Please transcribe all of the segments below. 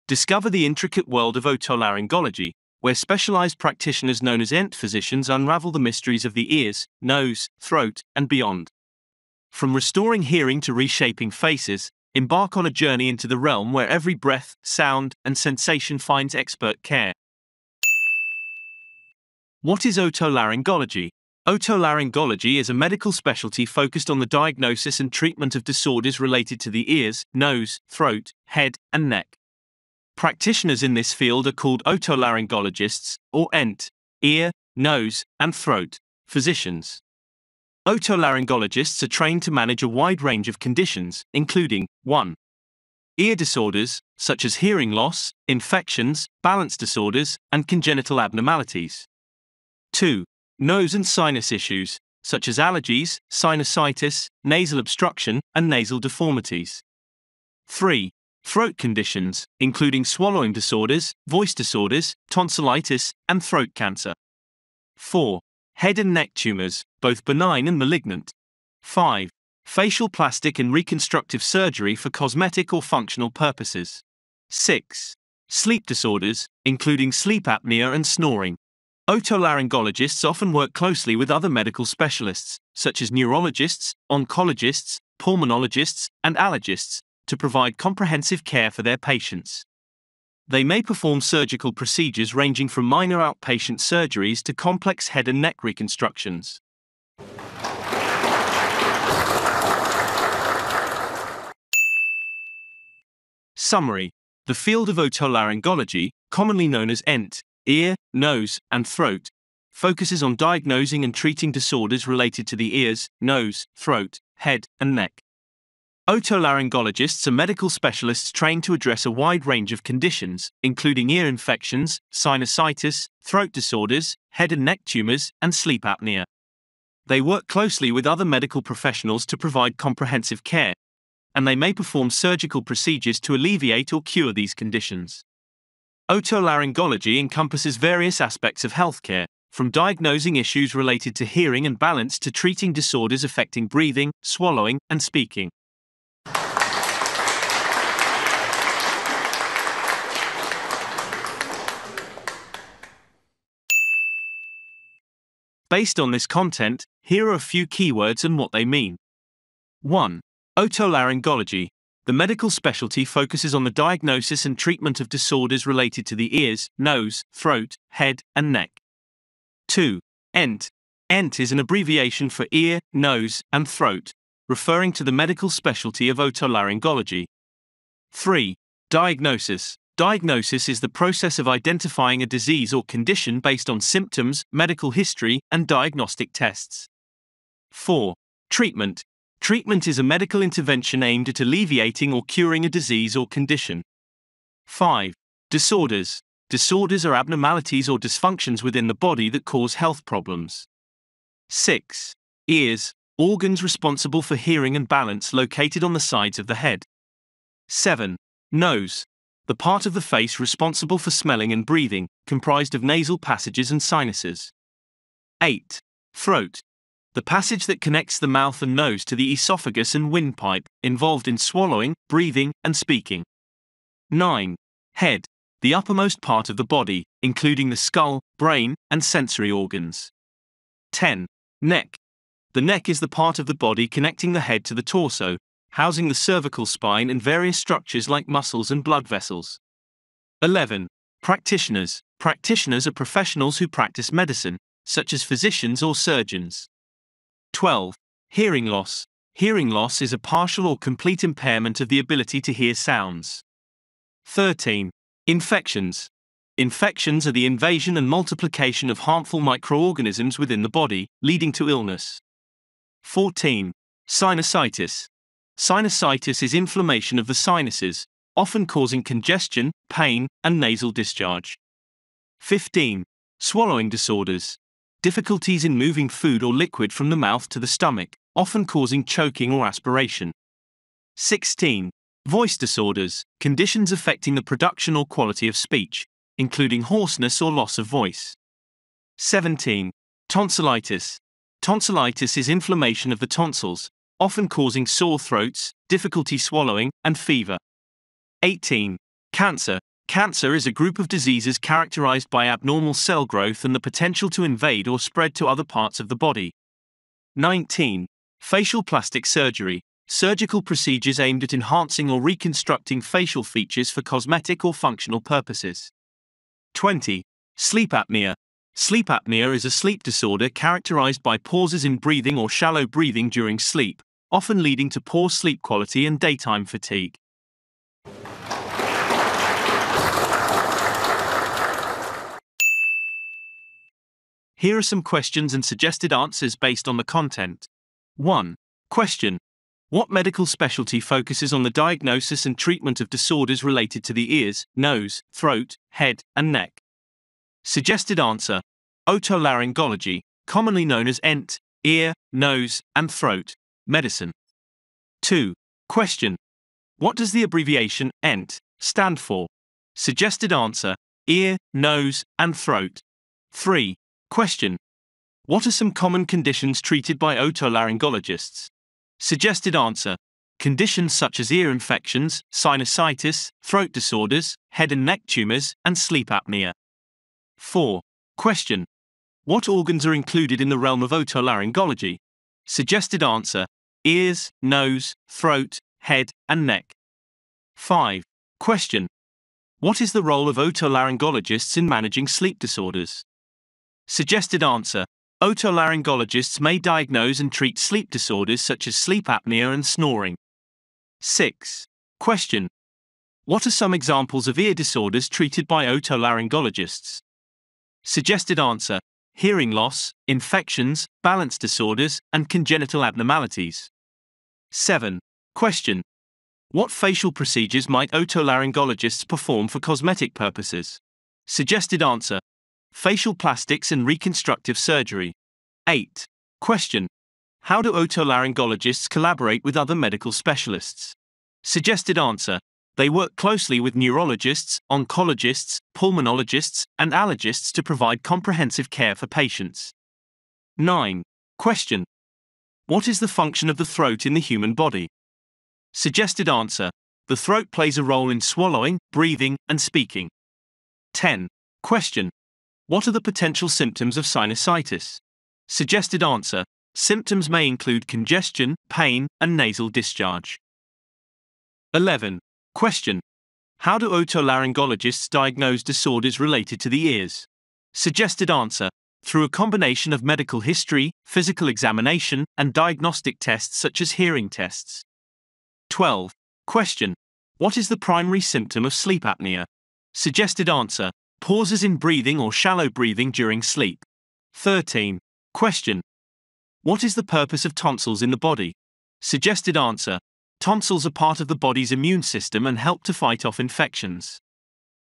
Discover the intricate world of otolaryngology, where specialized practitioners known as ENT physicians unravel the mysteries of the ears, nose, throat, and beyond. From restoring hearing to reshaping faces, embark on a journey into the realm where every breath, sound, and sensation finds expert care. What is otolaryngology? Otolaryngology is a medical specialty focused on the diagnosis and treatment of disorders related to the ears, nose, throat, head, and neck. Practitioners in this field are called otolaryngologists, or ENT, ear, nose, and throat physicians. Otolaryngologists are trained to manage a wide range of conditions, including 1. Ear disorders, such as hearing loss, infections, balance disorders, and congenital abnormalities. 2. Nose and sinus issues, such as allergies, sinusitis, nasal obstruction, and nasal deformities. 3. Throat conditions, including swallowing disorders, voice disorders, tonsillitis, and throat cancer. 4. Head and neck tumors, both benign and malignant. 5. Facial plastic and reconstructive surgery for cosmetic or functional purposes. 6. Sleep disorders, including sleep apnea and snoring. Otolaryngologists often work closely with other medical specialists, such as neurologists, oncologists, pulmonologists, and allergists, to provide comprehensive care for their patients. They may perform surgical procedures ranging from minor outpatient surgeries to complex head and neck reconstructions. Summary: the field of otolaryngology, commonly known as ENT, ear, nose, and throat, focuses on diagnosing and treating disorders related to the ears, nose, throat, head, and neck. Otolaryngologists are medical specialists trained to address a wide range of conditions, including ear infections, sinusitis, throat disorders, head and neck tumors, and sleep apnea. They work closely with other medical professionals to provide comprehensive care, and they may perform surgical procedures to alleviate or cure these conditions. Otolaryngology encompasses various aspects of healthcare, from diagnosing issues related to hearing and balance to treating disorders affecting breathing, swallowing, and speaking. Based on this content, here are a few keywords and what they mean. 1. Otolaryngology. The medical specialty focuses on the diagnosis and treatment of disorders related to the ears, nose, throat, head, and neck. 2. ENT. ENT is an abbreviation for ear, nose, and throat, referring to the medical specialty of otolaryngology. 3. Diagnosis. Diagnosis is the process of identifying a disease or condition based on symptoms, medical history, and diagnostic tests. 4. Treatment. Treatment is a medical intervention aimed at alleviating or curing a disease or condition. 5. Disorders. Disorders are abnormalities or dysfunctions within the body that cause health problems. 6. Ears. Organs responsible for hearing and balance located on the sides of the head. 7. Nose. The part of the face responsible for smelling and breathing, comprised of nasal passages and sinuses. 8. Throat. The passage that connects the mouth and nose to the esophagus and windpipe, involved in swallowing, breathing, and speaking. 9. Head. The uppermost part of the body, including the skull, brain, and sensory organs. 10. Neck. The neck is the part of the body connecting the head to the torso, housing the cervical spine and various structures like muscles and blood vessels. 11. Practitioners. Practitioners are professionals who practice medicine, such as physicians or surgeons. 12. Hearing loss. Hearing loss is a partial or complete impairment of the ability to hear sounds. 13. Infections. Infections are the invasion and multiplication of harmful microorganisms within the body, leading to illness. 14. Sinusitis. Sinusitis is inflammation of the sinuses, often causing congestion, pain, and nasal discharge. 15. Swallowing disorders. Difficulties in moving food or liquid from the mouth to the stomach, often causing choking or aspiration. 16. Voice disorders. Conditions affecting the production or quality of speech, including hoarseness or loss of voice. 17. Tonsillitis. Tonsillitis is inflammation of the tonsils, often causing sore throats, difficulty swallowing, and fever. 18. Cancer. Cancer is a group of diseases characterized by abnormal cell growth and the potential to invade or spread to other parts of the body. 19. Facial plastic surgery. Surgical procedures aimed at enhancing or reconstructing facial features for cosmetic or functional purposes. 20. Sleep apnea. Sleep apnea is a sleep disorder characterized by pauses in breathing or shallow breathing during sleep, often leading to poor sleep quality and daytime fatigue. Here are some questions and suggested answers based on the content. 1. Question. What medical specialty focuses on the diagnosis and treatment of disorders related to the ears, nose, throat, head, and neck? Suggested answer. Otolaryngology, commonly known as ENT, ear, nose, and throat, medicine. 2. Question. What does the abbreviation ENT stand for? Suggested answer. Ear, nose, and throat. 3. Question. What are some common conditions treated by otolaryngologists? Suggested answer. Conditions such as ear infections, sinusitis, throat disorders, head and neck tumors, and sleep apnea. 4. Question. What organs are included in the realm of otolaryngology? Suggested answer. Ears, nose, throat, head, and neck. 5. Question. What is the role of otolaryngologists in managing sleep disorders? Suggested answer. Otolaryngologists may diagnose and treat sleep disorders such as sleep apnea and snoring. 6. Question. What are some examples of ear disorders treated by otolaryngologists? Suggested answer. Hearing loss, infections, balance disorders, and congenital abnormalities. 7. Question. What facial procedures might otolaryngologists perform for cosmetic purposes? Suggested answer. Facial plastics and reconstructive surgery. 8. Question. How do otolaryngologists collaborate with other medical specialists? Suggested answer. They work closely with neurologists, oncologists, pulmonologists, and allergists to provide comprehensive care for patients. 9. Question. What is the function of the throat in the human body? Suggested answer. The throat plays a role in swallowing, breathing, and speaking. 10. Question. What are the potential symptoms of sinusitis? Suggested answer. Symptoms may include congestion, pain, and nasal discharge. 11. Question. How do otolaryngologists diagnose disorders related to the ears? Suggested answer. Through a combination of medical history, physical examination, and diagnostic tests such as hearing tests. 12. Question. What is the primary symptom of sleep apnea? Suggested answer. Pauses in breathing or shallow breathing during sleep. 13. Question. What is the purpose of tonsils in the body? Suggested answer. Tonsils are part of the body's immune system and help to fight off infections.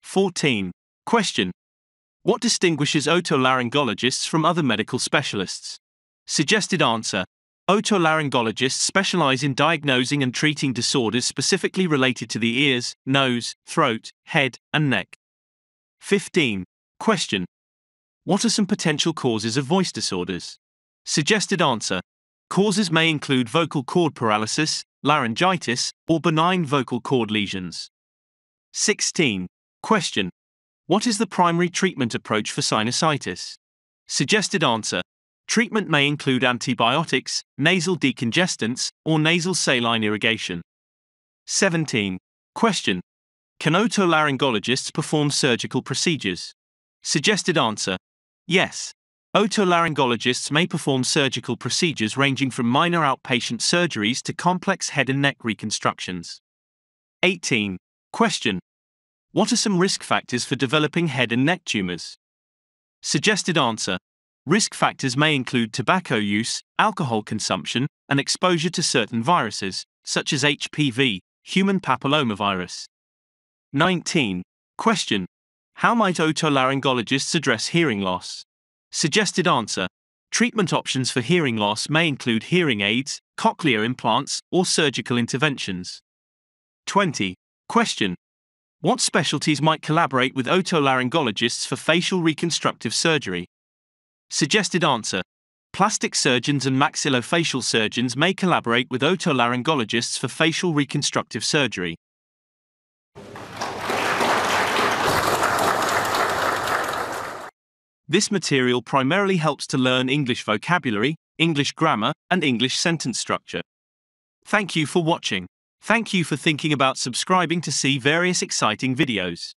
14. Question. What distinguishes otolaryngologists from other medical specialists? Suggested answer. Otolaryngologists specialize in diagnosing and treating disorders specifically related to the ears, nose, throat, head, and neck. 15. Question. What are some potential causes of voice disorders? Suggested answer. Causes may include vocal cord paralysis, laryngitis, or benign vocal cord lesions. 16. Question. What is the primary treatment approach for sinusitis? Suggested answer. Treatment may include antibiotics, nasal decongestants, or nasal saline irrigation. 17. Question. Can otolaryngologists perform surgical procedures? Suggested answer. Yes. Otolaryngologists may perform surgical procedures ranging from minor outpatient surgeries to complex head and neck reconstructions. 18. Question. What are some risk factors for developing head and neck tumors? Suggested answer. Risk factors may include tobacco use, alcohol consumption, and exposure to certain viruses, such as HPV, human papillomavirus. 19. Question. How might otolaryngologists address hearing loss? Suggested answer. Treatment options for hearing loss may include hearing aids, cochlear implants, or surgical interventions. 20. Question. What specialties might collaborate with otolaryngologists for facial reconstructive surgery? Suggested answer. Plastic surgeons and maxillofacial surgeons may collaborate with otolaryngologists for facial reconstructive surgery. This material primarily helps to learn English vocabulary, English grammar, and English sentence structure. Thank you for watching. Thank you for thinking about subscribing to see various exciting videos.